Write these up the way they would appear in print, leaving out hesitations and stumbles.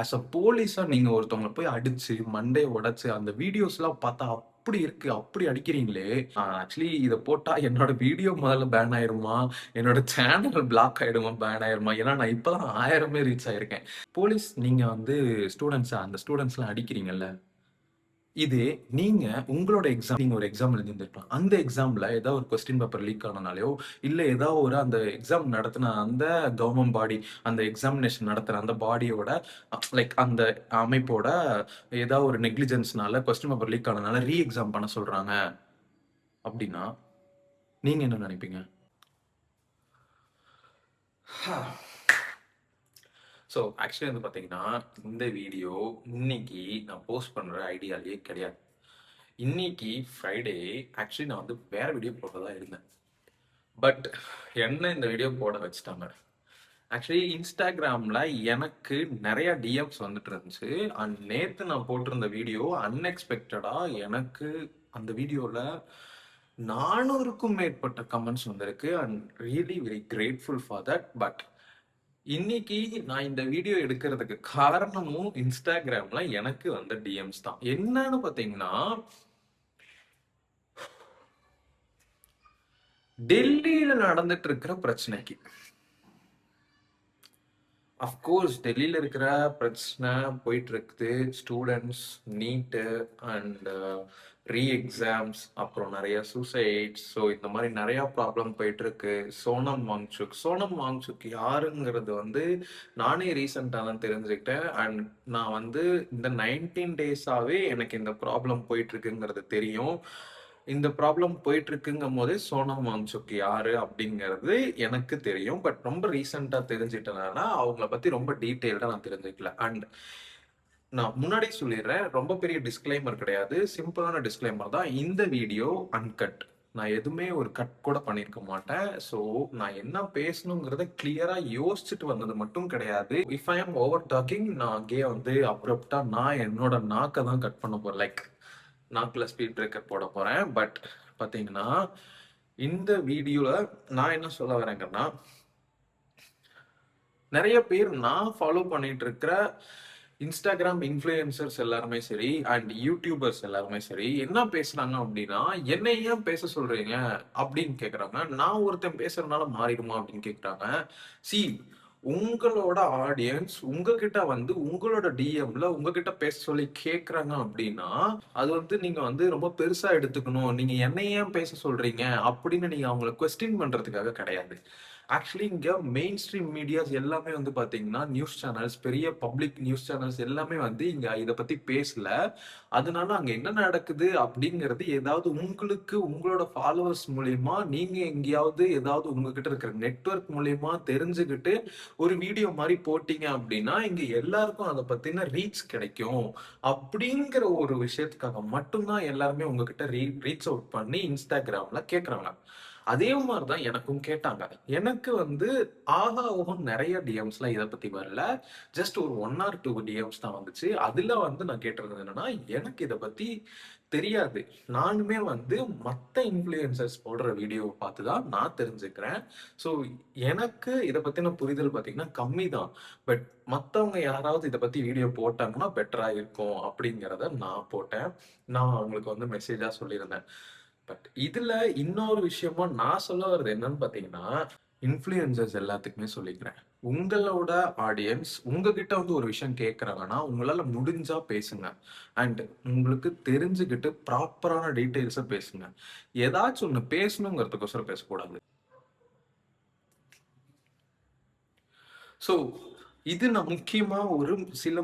As a போலீஸா நீங்க ஒருத்தவங்கள போய் அடிச்சு, மண்டைய உடைச்சு, அந்த வீடியோஸ்லாம் பார்த்தா அப்படி இருக்கு. அப்படி அடிக்கிறீங்களே! ஆக்சுவலி இத போட்டா என்னோட வீடியோ முதல்ல பேன் ஆயிருமா? என்னோட சேனல் பிளாக் ஆயிடுமா? பேன் ஆயிருமா? ஏன்னா நான் இப்ப தான் 1000 ரீச் ஆயிருக்கேன். போலீஸ் நீங்க வந்து அந்த ஸ்டூடண்ட்ஸ்லாம் அடிக்கிறீங்கல்ல, இதே நீங்க உங்களோட நீங்க ஒரு எக்ஸாம் எழுதியிருந்திருக்கலாம். அந்த எக்ஸாம்ல ஏதாவது ஒரு கொஸ்டின் பேப்பர் லீக் ஆனனாலயோ, இல்ல ஏதாவது ஒரு அந்த எக்ஸாம் நடத்துன அந்த கவர்ன்மென்ட் பாடி, அந்த எக்ஸாமினேஷன் நடத்துற அந்த பாடியோட லைக் அந்த அமைப்போட ஏதாவது ஒரு நெக்லிஜென்ஸ்னால கொஸ்டின் பேப்பர் லீக் ஆனனால எக்ஸாம் பண்ண சொல்றாங்க அப்டின்னா, நீங்க என்ன நெனைப்பீங்க? ஸோ ஆக்சுவலி வந்து பார்த்தீங்கன்னா, இந்த வீடியோ இன்னைக்கு நான் போஸ்ட் பண்ற ஐடியாலயே கிடையாது. இன்னைக்கு ஃப்ரைடே ஆக்சுவலி நான் வந்து வேற வீடியோ போடுறதா இருந்தேன். பட் என்ன இந்த வீடியோ போட வச்சுட்டாங்க. ஆக்சுவலி Instagramல எனக்கு நெறைய டிஎம்ஸ் வந்துட்டு இருந்துச்சு. அண்ட் நேத்து நான் போட்டிருந்த வீடியோ அன்எக்ஸ்பெக்டடா எனக்கு அந்த வீடியோல 400க்கும் மேற்பட்ட கமெண்ட்ஸ் வந்திருக்கு. And really very grateful for that. But இன்னைக்கு நான் இந்த வீடியோ எடுக்கிறதுக்கு காரணமும் Instagramல எனக்கு வந்த டிஎம்ஸ் தான். என்னன்னு பார்த்தீங்கன்னா, டெல்லியில நடந்துட்டு இருக்கிற பிரச்சனைக்கு. அஃப்கோர்ஸ் டெல்லியில இருக்கிற பிரச்சனை போயிட்டு இருக்குது. ஸ்டூடெண்ட்ஸ், நீட்டு அண்ட் எக்ஸாம்ஸ், அப்புறம் நிறைய சூசைட்ஸ். ஸோ இந்த மாதிரி நிறைய ப்ராப்ளம் போயிட்டு இருக்கு. சோனம் வாங்சுக் யாருங்கிறது வந்து நானே ரீசெண்டாக தான் தெரிஞ்சுக்கிட்டேன். அண்ட் நான் வந்து இந்த 19 டேஸாவே எனக்கு இந்த ப்ராப்ளம் போயிட்டு இருக்குங்கிறது தெரியும். இந்த ப்ராப்ளம் போயிட்டு இருக்குங்கும் போதே சோனம் வாங்சுக் யாரு அப்படிங்கிறது எனக்கு தெரியும். பட் ரொம்ப ரீசெண்டா தெரிஞ்சுட்டனால அவங்கள பத்தி ரொம்ப டீட்டெயில்டா நான் தெரிஞ்சுக்கல. அண்ட் நான் முன்னாடியே சொல்லிடுறேன், ரொம்ப பெரிய டிஸ்க்ளைமர் கிடையாது. சிம்பிளான டிஸ்க்ளைமர் தான். இந்த வீடியோ அன்கட். நான் எதுவுமே ஒரு கட் கூட பண்ணியிருக்க மாட்டேன். ஸோ நான் என்ன பேசணுங்கிறத கிளியரா யோசிச்சுட்டு வந்தது மட்டும் கிடையாது. If I am over talking, நான் அங்கேயே வந்து அப்ரப்டா நான் என்னோட நாக்க தான் கட் பண்ண போறேன். லைக் நாக்குல ஸ்பீட் பிரேக்கர் போட போறேன். பட் பாத்தீங்கன்னா, இந்த வீடியோல நான் என்ன சொல்ல வரேங்கன்னா, நிறைய பேர் நான் ஃபாலோ பண்ணிட்டு இருக்கிற இன்ஸ்டாகிராம் இன்ஃப்ளூயன்சர்ஸ் எல்லாருமே சரி அண்ட் யூடியூபர்ஸ் எல்லாருமே சரி என்ன பேசுறாங்க அப்படின்னா, என்னை ஏன் பேச சொல்றீங்க அப்படின்னு கேக்குறாங்க. நான் ஒருத்தன் பேசுறதுனால மாறிடுமா அப்படின்னு கேக்குறாங்க. சி, உங்களோட ஆடியன்ஸ் உங்ககிட்ட வந்து உங்களோட டிஎம்ல உங்ககிட்ட பேச சொல்லி கேக்குறாங்க அப்படின்னா, அது வந்து நீங்க வந்து ரொம்ப பெருசா எடுத்துக்கணும். நீங்க என்னை ஏன் பேச சொல்றீங்க அப்படின்னு நீங்க அவங்கள கொஸ்டின் பண்றதுக்காக கிடையாது. ஆக்சுவலி இங்க மெயின் ஸ்ட்ரீம் மீடியாஸ் எல்லாமே வந்து பாத்தீங்கன்னா, நியூஸ் சேனல்ஸ், பெரிய பப்ளிக் நியூஸ் சேனல்ஸ் எல்லாமே வந்து இங்க இத பத்தி பேசல. அதனால அங்க என்ன நடக்குது அப்படிங்கிறது ஏதாவது உங்களுக்கு உங்களோட ஃபாலோவர்ஸ் மூலியமா நீங்க எங்கேயாவது ஏதாவது உங்ககிட்ட இருக்கிற நெட்வொர்க் மூலியமா தெரிஞ்சுக்கிட்டு ஒரு வீடியோ மாரி போட்டீங்க அப்படின்னா, இங்க எல்லாருக்கும் அத பத்தின ரீச் கிடைக்கும். அப்படிங்கிற ஒரு விஷயத்துக்காக மட்டும் தான் எல்லாருமே உங்ககிட்ட ரீச் அவுட் பண்ணி Instagramல கேட்கறாங்க. அதே மாரி தான் எனக்கும் கேட்டாங்க. எனக்கு வந்து ஆஹா, ஓஹோன்னு நெறைய டிஎம்ஸ்லாம் இத பத்தி வரல. ஜஸ்ட் ஒரு 1 ஆர் 2 டிஎம்ஸ் தான் வந்துச்சு. அதுல வந்து நான் கேட்டிருந்தது என்னன்னா, எனக்கு இத பத்தி தெரியாது. நானுமே வந்து மத்த இன்ஃப்ளூயன்சர்ஸ் போடுற வீடியோவ பார்த்து தான் நான் தெரிஞ்சுக்கிறேன். ஸோ எனக்கு இத பத்தின புரிதல் பார்த்தீங்கன்னா கம்மி தான். பட் மத்தவங்க யாராவது இத பத்தி வீடியோ போட்டாங்கன்னா பெட்டரா இருக்கும் அப்படிங்கிறத நான் போட்டேன். நான் அவங்களுக்கு வந்து மெசேஜா சொல்லியிருந்தேன். பட் இதுல இன்னொரு விஷயமா நான் சொல்ல வர்றது என்னன்னு பார்த்தீங்கன்னா, இன்ஃப்ளூயன்சர்ஸ் எல்லாத்துக்குமே சொல்லிக்கிறேன். உங்களோட ஆடியன்ஸ் உங்ககிட்ட வந்து ஒரு விஷயம் கேட்கறாங்கன்னா, உங்களால முடிஞ்சா பேசுங்க. அண்ட் உங்களுக்கு தெரிஞ்சுகிட்டு ப்ராப்பரான டீட்டெயில்ஸ பேசுங்க. ஏதாச்சும் ஒண்ணு பேசணுங்கிறதுக்கோசரம் பேசக்கூடாது. ஸோ, இது நான் முக்கியமா ஒரு சில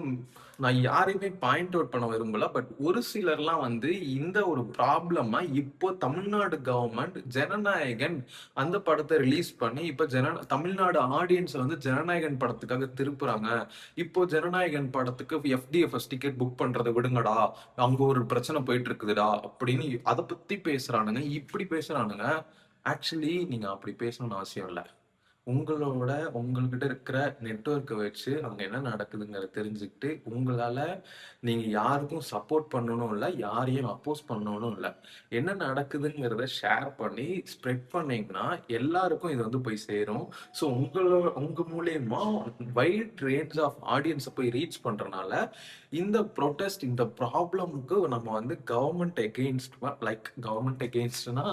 நான் யாரையுமே பாயிண்ட் அவுட் பண்ண விரும்பல. பட் ஒரு சிலர்லாம் வந்து இந்த ஒரு ப்ராப்ளம இப்போ தமிழ்நாடு கவர்ன்மெண்ட் ஜனநாயகன் அந்த படத்த ரிலீஸ் பண்ணி, இப்ப தமிழ்நாடு ஆடியன்ஸ வந்து ஜனநாயகன் படத்துக்காக திருப்புறாங்க. இப்போ ஜனநாயகன் படத்துக்கு எஃப்டிஎஃப்எஸ் டிக்கெட் புக் பண்றத விடுங்கடா. அங்க ஒரு பிரச்சனை போயிட்டு இருக்குதுடா அப்படின்னு அத பத்தி பேசுறானுங்க. இப்படி பேசுறானுங்க. ஆக்சுவலி நீங்க அப்படி பேசணும்னு அவசியம் இல்ல. உங்கள்கிட்ட இருக்கிற நெட்வொர்க்கை வச்சு அங்க என்ன நடக்குதுங்கிறத தெரிஞ்சுக்கிட்டு, உங்களால நீங்க யாருக்கும் சப்போர்ட் பண்ணணும் இல்ல, யாரையும் அப்போஸ் பண்ணணும் இல்ல. என்ன நடக்குதுங்கிறத ஷேர் பண்ணி, ஸ்ப்ரெட் பண்ணீங்கன்னா, எல்லாருக்கும் இது வந்து போய் சேரும். ஸோ உங்க மூலியமா வைட் ரேஞ்ச் ஆஃப் ஆடியன்ஸ போய் ரீச் பண்றனால, இந்த புரொடெஸ்ட், இந்த ப்ராப்ளம்க்கு நம்ம வந்து கவர்ன்மெண்ட் எகெயின்ஸ்ட் லைக் கவர்ன்மெண்ட் எகெயின்ஸ்ட்னா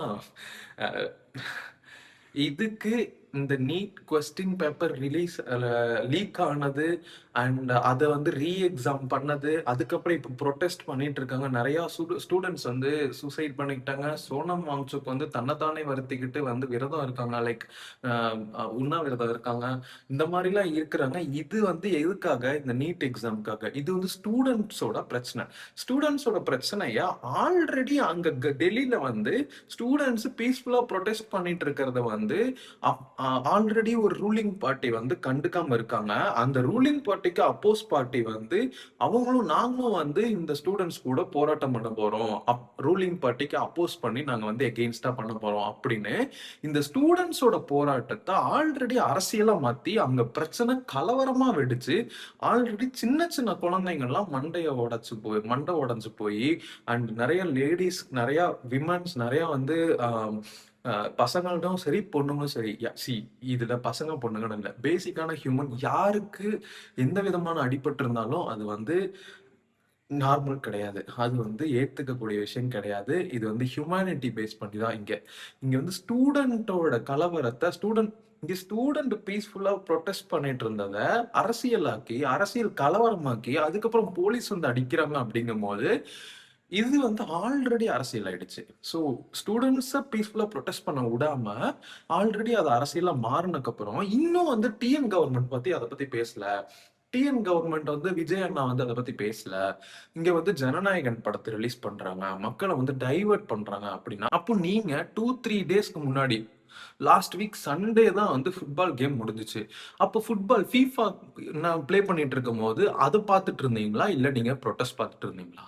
அ இதுக்கு இந்த நீட் கொஸ்டின் பேப்பர் லீக் ஆனது அண்ட் அத வந்து எக்ஸாம் பண்ணது, அதுக்கப்புறம் இப்ப புரொடெஸ்ட் பண்ணிட்டு இருக்காங்க. நெறைய ஸ்டூடண்ட்ஸ் வந்து சூசைட் பண்ணிக்கிட்டாங்க. சோனம் வாங்சுக் வந்து தன்னைத்தானே வருத்திக்கிட்டு வந்து விரதம் இருக்காங்க. லைக் அ உண்ணாவிரதம் இருக்காங்க. இந்த மாரிலாம் இருக்கிறாங்க. இது வந்து எதுக்காக? இந்த நீட் எக்ஸாம்க்காக. இது வந்து ஸ்டூடண்ட்ஸோட பிரச்சனை. ஸ்டூடண்ட்ஸோட பிரச்சனைய ஆல்ரெடி அங்க டெல்லில வந்து ஸ்டூடண்ட்ஸ் பீஸ்ஃபுல்லா புரொடெஸ்ட் பண்ணிட்டு இருக்கிறத வந்து ஆல்ரெடி ஒரு ரூலிங் பார்ட்டி வந்து கண்டுக்காம இருக்காங்க. அந்த ரூலிங் பார்ட்டிக்கு அப்போஸ் பார்ட்டி வந்து நாங்களும் வந்து இந்த ஸ்டூடண்ட்ஸ் கூட போராட்டம் பண்ண போறோம். ரூலிங் பார்ட்டிக்கு அப்போஸ் பண்ணி நாங்க வந்து எகெயின்ஸ்டா பண்ண போறோம் அப்படின்னு இந்த ஸ்டூடண்ட்ஸோட போராட்டத்தை ஆல்ரெடி அரசியலா மாத்தி அங்க பிரச்சனை கலவரமா வெடிச்சு ஆல்ரெடி சின்ன சின்ன குழந்தைங்கள்லாம் மண்டை உடைஞ்சு போய் அண்ட் நிறைய லேடிஸ், நிறைய விமன்ஸ், நிறைய வந்து பசங்களும் சரி, பொண்ணுங்களும் சரி. இதுல பசங்க பொண்ணுங்கன்னு இல்ல. பேசிக்கான ஹியூமன் யாருக்கு எந்த விதமான அடிபட்டு இருந்தாலும் அது வந்து நார்மல் கிடையாது. அது வந்து ஏத்துக்கக்கூடிய விஷயம் கிடையாது. இது வந்து ஹியூமானிட்டி பேஸ் பண்ணி தான் இங்க. இங்க வந்து ஸ்டூடெண்ட்டோட கலவரத்த ஸ்டூடெண்ட் பீஸ்ஃபுல்லா புரொடெஸ்ட் பண்ணிட்டு இருந்தத அரசியலாக்கி, அரசியல் கலவரமாக்கி, அதுக்கப்புறம் போலீஸ் வந்து அடிக்கிறாங்க அப்படிங்கும்போது, இது வந்து ஆல்ரெடி அரசியல் ஆயிடுச்சு. ஸோ ஸ்டூடெண்ட்ஸ பீஸ்ஃபுல்லா புரொடெஸ்ட் பண்ண விடாம, ஆல்ரெடி அது அரசியலா மாறுனதுக்கப்புறம், இன்னும் வந்து டிஎன் கவர்ன்மெண்ட் பத்தி அத பத்தி பேசல. டிஎன் கவர்ன்மெண்ட் வந்து விஜய் அண்ணா வந்து அத பத்தி பேசல. இங்க வந்து ஜனநாயகன் படத்த ரிலீஸ் பண்றாங்க. மக்கள வந்து டைவர்ட் பண்றாங்க அப்படின்னா, அப்போ நீங்க 2, 3 டேஸ்க்கு முன்னாடி லாஸ்ட் வீக் சண்டே தான் வந்து ஃபுட்பால் கேம் முடிஞ்சுச்சு. அப்போ FIFA நான் ப்ளே பண்ணிட்டு இருக்கும்போது, அத பார்த்துட்டு இருந்தீங்களா? இல்ல நீங்க புரொடெஸ்ட் பார்த்துட்டு இருந்தீங்களா?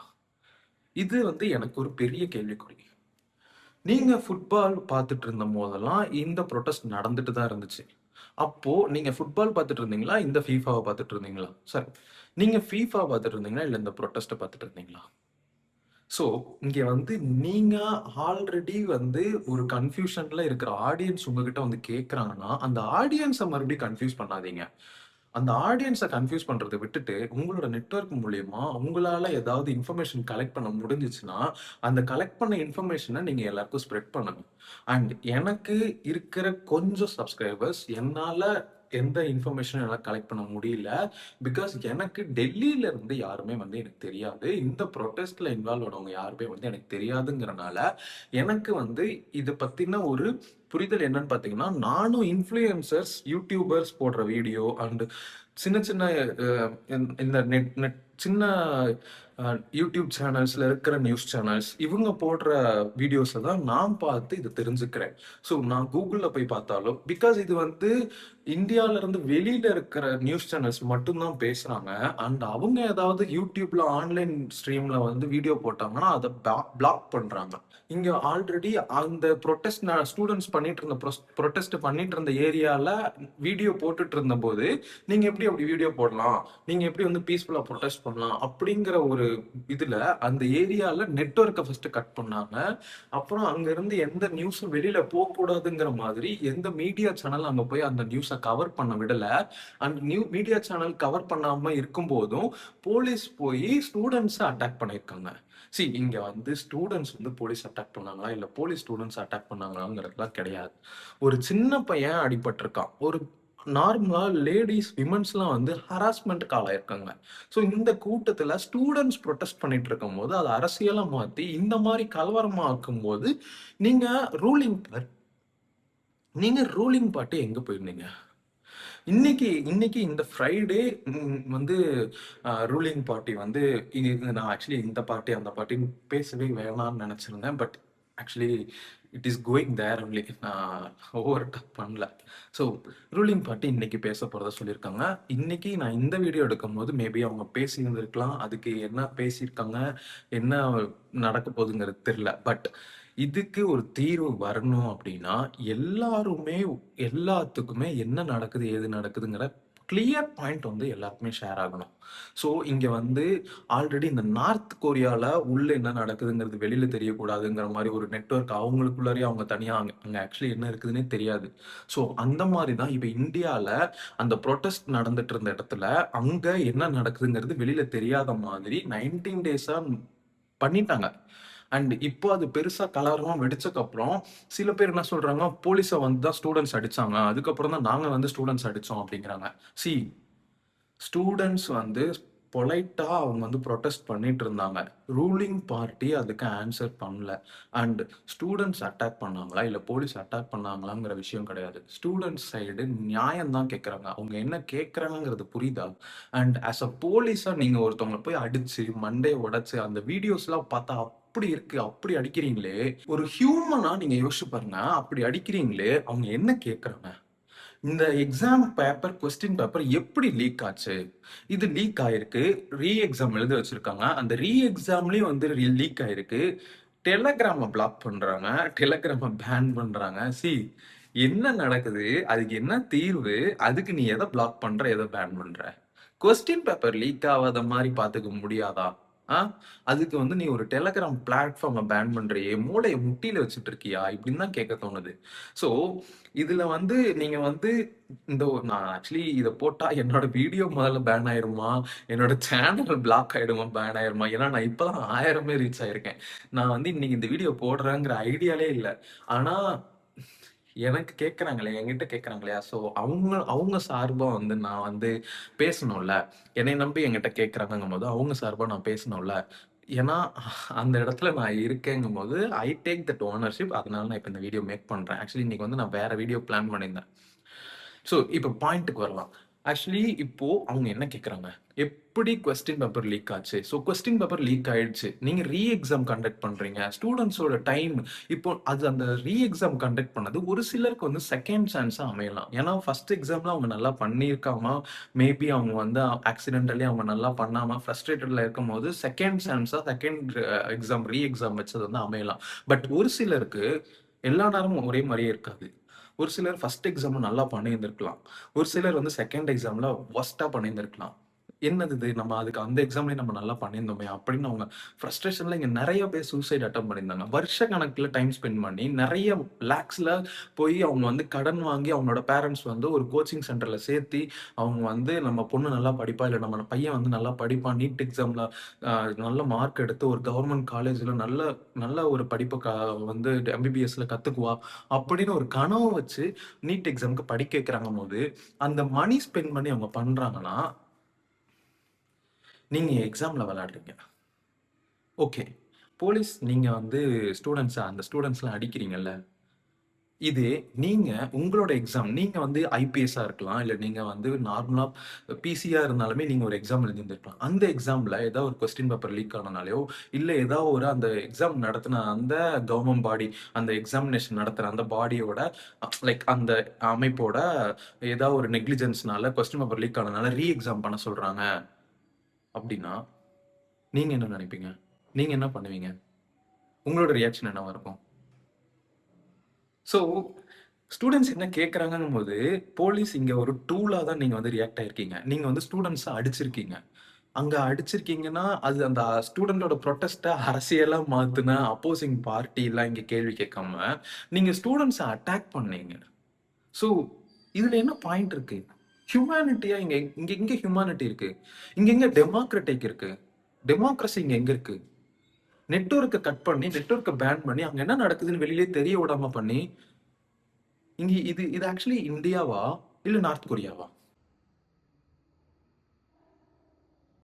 இது வந்து எனக்கு ஒரு பெரிய கேள்விக்குறி. நீங்க ஃபுட்பால் பார்த்துட்டு இருந்தபோதெல்லாம் இந்த புரொடெஸ்ட் நடந்துட்டு தான் இருந்துச்சு. அப்போ நீங்க ஃபுட்பால் பார்த்துட்டு இருந்தீங்களா? இந்த FIFAவ பார்த்துட்டு இருந்தீங்களா? சாரி. நீங்க FIFA பார்த்துட்டு இருந்தீங்களா? இல்ல இந்த புரொடெஸ்ட்ட பார்த்துட்டு இருந்தீங்களா? ஸோ, இங்க வந்து நீங்க ஆல்ரெடி வந்து ஒரு கன்ஃப்யூஷன்ல இருக்கிற ஆடியன்ஸ் உங்ககிட்ட வந்து கேட்கறாங்கன்னா, அந்த ஆடியன்ஸ மறுபடியும் கன்ஃப்யூஸ் பண்ணாதீங்க. அந்த ஆடியன்ஸ கன்ஃப்யூஸ் பண்றத விட்டுட்டு, உங்களோட நெட்வொர்க் மூலியமா உங்களால ஏதாவது இன்ஃபர்மேஷன் கலெக்ட் பண்ண முடிஞ்சுச்சுன்னா, அந்த கலெக்ட் பண்ண இன்ஃபர்மேஷன நீங்க எல்லாருக்கும் ஸ்ப்ரெட் பண்ணணும். அண்ட் எனக்கு இருக்கிற கொஞ்சம் சப்ஸ்கிரைபர்ஸ் என்னால எந்த இன்ஃபர்மேஷனும் என்னால கலெக்ட் பண்ண முடியல. பிகாஸ் எனக்கு டெல்லியில இருந்து யாருமே வந்து எனக்கு தெரியாது. இந்த புரொட்டஸ்ட்ல இன்வால்வ் ஆனவங்க யாருமே வந்து எனக்கு தெரியாதுங்கிறனால, எனக்கு வந்து இத பத்தின ஒரு புரிதல் என்னன்னு பார்த்தீங்கன்னா, நானும் இன்ஃப்ளூயன்சர்ஸ், யூடியூபர்ஸ் போடுற வீடியோ அண்ட் சின்ன சின்ன அ இந்த நெட் நெட் சின்ன யூடியூப் சேனல்ஸ்ல இருக்கிற நியூஸ் சேனல்ஸ் இவங்க போடுற வீடியோஸ தான் நான் பார்த்து இத தெரிஞ்சுக்கிறேன். ஸோ நான் Googleல போய் பார்த்தாலும் பிகாஸ் இது வந்து இந்தியால இருந்து வெளியில இருக்கிற நியூஸ் சேனல்ஸ் மட்டும் தான் பேசுறாங்க. அண்ட் அவங்க ஏதாவது யூடியூப்ல ஆன்லைன் ஸ்ட்ரீம்ல வந்து வீடியோ போட்டாங்கன்னா, அத பிளாக் பண்றாங்க. இங்க ஆல்ரெடி அந்த ஸ்டூடண்ட்ஸ் பண்ணிட்டு இருந்த புரொட்டெஸ்ட் பண்ணிட்டு இருந்த ஏரியால வீடியோ போட்டுட்டு இருந்தபோது, நீங்க எப்படி அப்படி வீடியோ போடலாம்? நீங்க எப்படி வந்து பீஸ்ஃபுல்லா புரொட்டெஸ்ட் பண்ணலாம்? அப்படிங்கிற ஒரு இதுல அந்த ஏரியால நெட்வொர்க்க ஃபர்ஸ்ட் கட் பண்ணாங்க. அப்புறம் அங்க இருந்து எந்த நியூஸும் வெளியில போகக்கூடாதுங்கிற மாதிரி எந்த மீடியா சேனல் அங்க போய் அந்த நியூஸ கவர் பண்ண விடல. அண்ட் மீடியா சேனல் கவர் பண்ணாம இருக்கும்போதும், போலீஸ் போய் ஸ்டூடண்ட்ஸ அட்டாக் பண்ணியிருக்காங்க. இங்க வந்து ஸ்டூடண்ட்ஸ் வந்து போலீஸ் அட்டாக் பண்ணாங்களா? இல்ல போலீஸ் ஸ்டூடண்ட்ஸ் அட்டாக் பண்ணாங்களாங்கிறதுலாம் கிடையாது. ஒரு சின்ன பையன் அடிபட்டுருக்கான். ஒரு நார்மலா லேடீஸ், விமென்ஸ்லாம் வந்து ஹராஸ்மென்ட்க்கு ஆளாயிருக்காங்க. இந்த கூட்டத்துல ஸ்டூடண்ட்ஸ் புரொடெஸ்ட் பண்ணிட்டு இருக்கும்போது, அத அரசியலா மாத்தி இந்த மாரி கலவரமா ஆக்கும்போது, நீங்க ரூலிங் பார் நீங்க ரூலிங் பார்ட்டி எங்க போயிருந்தீங்க? இன்னைக்கு இன்னைக்கு இந்த ஃப்ரைடே வந்து ரூலிங் பார்ட்டி வந்து நான் ஆக்சுவலி இந்த பார்ட்டி, அந்த பார்ட்டின்னு பேசவே வேணாம்னு நெனச்சிருந்தேன். But actually it is going there only. நான் ஓவர் டாக் பண்ணல. ஸோ ரூலிங் பார்ட்டி இன்னைக்கு பேச போறதா சொல்லியிருக்காங்க. இன்னைக்கு நான் இந்த வீடியோ எடுக்கும்போது மேபி அவங்க பேசியிருந்திருக்கலாம். அதுக்கு என்ன பேசியிருக்காங்க, என்ன நடக்க போகுதுங்கிறது தெரியல. பட் இதுக்கு ஒரு தீர்வு வரணும் அப்படின்னா, எல்லாருமே எல்லாத்துக்குமே என்ன நடக்குது, ஏது நடக்குதுங்கிற கிளியர் பாயிண்ட் வந்து எல்லாருக்குமே ஷேர் ஆகணும். ஸோ, இங்க வந்து ஆல்ரெடி இந்த நார்த் கொரியால உள்ள என்ன நடக்குதுங்கிறது வெளியில தெரியக்கூடாதுங்கிற மாரி ஒரு நெட்வொர்க் அவங்களுக்குள்ளாரயே அவங்க தனியா அங்க அங்க ஆக்சுவலி என்ன இருக்குதுன்னே தெரியாது. ஸோ, அந்த மாரி தான் இப்ப இந்தியால அந்த புரொட்டஸ்ட் நடந்துட்டு இருந்த இடத்துல, அங்க என்ன நடக்குதுங்கிறது வெளியில தெரியாத மாதிரி 19 டேஸா பண்ணிட்டாங்க. அண்ட் இப்போ அது பெருசா கலவரமா வெடிச்சக்கப்புறம், சில பேர் என்ன சொல்றாங்க, போலீஸ வந்து தான் ஸ்டூடண்ட்ஸ் அடிச்சாங்க. அதுக்கப்புறம் தான் நாங்க வந்து ஸ்டூடண்ட்ஸ் அடிச்சோம் அப்படிங்கிறாங்க. சி ஸ்டூடண்ட்ஸ் வந்து பொலைட்டா அவங்க வந்து புரொட்டஸ்ட் பண்ணிட்டு இருந்தாங்க. ரூலிங் பார்ட்டி அதுக்கு ஆன்ஸர் பண்ணல. அண்ட் ஸ்டூடண்ட்ஸ் அட்டாக் பண்ணாங்களா? இல்ல போலீஸ் அட்டாக் பண்ணாங்களாங்கிற விஷயம் கிடையாது. ஸ்டூடண்ட்ஸ் சைடு நியாயம் தான் கேட்கறாங்க. அவங்க என்ன கேட்கறாங்கங்கிறது புரியுதா? அண்ட் ஆஸ் அ போலீஸா நீங்க ஒருத்தவங்கள போய் அடிச்சு, மண்டைய உடைச்சு அந்த வீடியோஸ்லாம் பார்த்தா அப்படி இருக்கு. அப்படி அடிக்கிறீங்களே! ஒரு ஹியூமனா நீங்க யோசிச்சு பாருங்க. அப்படி அடிக்கிறீங்களே! அவங்க என்ன கேட்கறாங்க? இந்த எக்ஸாம் பேப்பர், கொஸ்டின் பேப்பர் எப்படி லீக் ஆச்சு? இது லீக் ஆயிருக்கு. எக்ஸாம் எழுத வச்சிருக்காங்க. அந்த எக்ஸாம்லயும் வந்து லீக் ஆயிருக்கு. டெலகிராம பிளாக் பண்றாங்க. டெலகிராம பேன் பண்றாங்க. என்ன நடக்குது? அதுக்கு என்ன தீர்வு? அதுக்கு நீ எத பிளாக் பண்ற? எத பேன் பண்ற? கொஸ்டின் பேப்பர் லீக் ஆவாத மாரி பார்த்துக்க முடியாதா? ஆ? அதுக்கு வந்து நீ ஒரு டெலகிராம் பிளாட்ஃபார்ம பேன் பண்றியே! மூளைய முட்டியில வச்சுட்டு இருக்கியா? இப்படின்னு தான் கேட்க தோணுது. ஸோ, இதுல வந்து நீங்க வந்து நான் ஆக்சுவலி இத போட்டா என்னோட வீடியோ முதல்ல பேன் ஆயிருமா? என்னோட சேனல் பிளாக் ஆயிடுமா? பேன் ஆயிருமா? ஏன்னா நான் இப்ப தான் 1000 ரீச் ஆயிருக்கேன். நான் வந்து இன்னைக்கு இந்த வீடியோ போடுறேங்கிற ஐடியாலே இல்ல. ஆனா எனக்கு கேட்கறாங்களே, என்கிட்ட கேட்கறாங்க இல்லையா? ஸோ அவங்க அவங்க சார்பா வந்து நான் வந்து பேசணும்ல. என்னைய நம்பி என்கிட்ட கேட்கறாங்கங்கும்போது, அவங்க சார்பா நான் பேசணும்ல. ஏன்னா, அந்த இடத்துல நான் இருக்கேங்கும்போது, ஐ டேக் தட் ஓனர்ஷிப். அதனால நான் இப்ப இந்த வீடியோ மேக் பண்றேன். ஆக்சுவலி இன்னைக்கு வந்து நான் வேற வீடியோ பிளான் பண்ணியிருந்தேன். ஸோ, இப்ப பாயிண்ட்க்கு வரலாம். ஆக்சுவலி இப்போ அவங்க என்ன கேட்கறாங்க? எப்படி கொஸ்டின் பேப்பர் லீக் ஆச்சு? ஸோ கொஸ்டின் பேப்பர் லீக் ஆயிடுச்சு. நீங்க எக்ஸாம் கண்டக்ட் பண்றீங்க. ஸ்டூடண்ட்ஸோட டைம் இப்போ அது அந்த எக்ஸாம் கண்டக்ட் பண்ணது ஒரு சிலருக்கு வந்து செகண்ட் சான்ஸா அமையலாம். ஏன்னா, ஃபர்ஸ்ட் எக்ஸாம்ல அவங்க நல்லா பண்ணியிருக்காம, மேபி அவங்க வந்து ஆக்சிடென்டலி அவங்க நல்லா பண்ணாம ஃப்ரஸ்ட்ரேட்டட்ல இருக்கும்போது, செகண்ட் சான்ஸா செகண்ட் எக்ஸாம் எக்ஸாம் வச்சது வந்து அமையலாம். பட் ஒரு சிலருக்கு எல்லா நேரமும் ஒரே மாரியே இருக்காது. ஒரு சிலர் ஃபர்ஸ்ட் எக்ஸாம்ல நல்லா பண்ணியிருந்திருக்கலாம். ஒரு சிலர் வந்து செகண்ட் எக்ஸாம்ல வொர்ஸ்ட்டா பண்ணியிருந்திருக்கலாம். என்னது இது? நம்ம அதுக்கு அந்த எக்ஸாம்லயே நம்ம நல்லா பண்ணியிருந்தோமே! அப்படின்னு அவங்க ஃப்ரஸ்ட்ரேஷன்ல இங்க நெறைய பேர் சூசைட் அட்டெம்ப்ட் பண்ணியிருந்தாங்க. வருஷக்கணக்குல டைம் ஸ்பெண்ட் பண்ணி நெறைய லேக்ஸ்ல போய் அவங்க வந்து கடன் வாங்கி அவங்களோட பேரன்ட்ஸ் வந்து ஒரு கோச்சிங் சென்டர்ல சேர்த்தி, அவங்க வந்து நம்ம பொண்ணு நல்லா படிப்பா, இல்ல நம்ம பையன் வந்து நல்லா படிப்பான். நீட் எக்ஸாம்ல நல்ல மார்க் எடுத்து ஒரு கவர்ன்மென்ட் காலேஜ்ல நல்ல நல்ல ஒரு படிப்ப வந்து எம்பிபிஎஸ்ல கத்துக்குவா. அப்படின்னு ஒரு கனவு வச்சு நீட் எக்ஸாம்க்கு படிக்க வைக்கிறாங்கம்போது, அந்த மனி ஸ்பெண்ட் பண்ணி அவங்க பண்றாங்கன்னா, நீங்க எக்ஸாம்ல விளையாடுறீங்க. ஓகே. போலீஸ் நீங்க வந்து அந்த ஸ்டூடண்ட்ஸ்லாம் அடிக்கிறீங்கல்ல. இதே நீங்க உங்களோட எக்ஸாம் நீங்க வந்து ஐபிஎஸ்ஸா இருக்கலாம். இல்ல நீங்க வந்து நார்மலா பிசியா இருந்தாலுமே நீங்க ஒரு எக்ஸாம் எழுதியிருந்திருக்கலாம். அந்த எக்ஸாம்ல ஏதாவது ஒரு கொஸ்டின் பேப்பர் லீக் ஆனனாலயோ, இல்ல ஏதாவது ஒரு அந்த எக்ஸாம் நடத்துன அந்த கவர்ன்மென்ட் பாடி, அந்த எக்ஸாமினேஷன் நடத்துற அந்த பாடியோட லைக் அந்த அமைப்போட ஏதாவது ஒரு நெக்லிஜென்ஸ்னால கொஸ்டின் பேப்பர் லீக் ஆனனால எக்ஸாம் பண்ண சொல்றாங்க அப்டின்னா, நீங்க என்ன நினைப்பீங்க? நீங்க என்ன பண்ணுவீங்க? உங்களோட ரியாக்ஷன் என்னவா இருக்கும்? ஸோ, ஸ்டூடண்ட்ஸ் என்ன கேட்கறாங்கங்கும்போது, போலீஸ் இங்க ஒரு டூலா தான் நீங்க வந்து ரியாக்ட் ஆயிருக்கீங்க. நீங்க வந்து ஸ்டூடண்ட்ஸ அடிச்சிருக்கீங்க. அங்க அடிச்சிருக்கீங்கன்னா, அது அந்த ஸ்டூடண்ட்டோட புரொட்டஸ்ட்ட அரசியலா மாத்துன அப்போசிங் பார்ட்டிலாம் இங்க கேள்வி கேட்காம, நீங்க ஸ்டூடண்ட்ஸ அட்டாக் பண்ணீங்க. ஸோ, இதுல என்ன பாயிண்ட் இருக்கு? ஹியூமானிட்டியா இங்க இங்க எங்க ஹியூமானிட்டி இருக்கு? இங்க எங்க டெமோக்ராட்டிக் இருக்கு? டெமோக்ரஸி இங்க எங்க இருக்கு? நெட்வொர்க்க கட் பண்ணி, நெட்வொர்க்க பேன் பண்ணி, அங்க என்ன நடக்குதுன்னு வெளியிலே தெரிய விடாம பண்ணி, இங்க இது இது ஆக்சுவலி இந்தியாவா? இல்ல நார்த் கொரியாவா?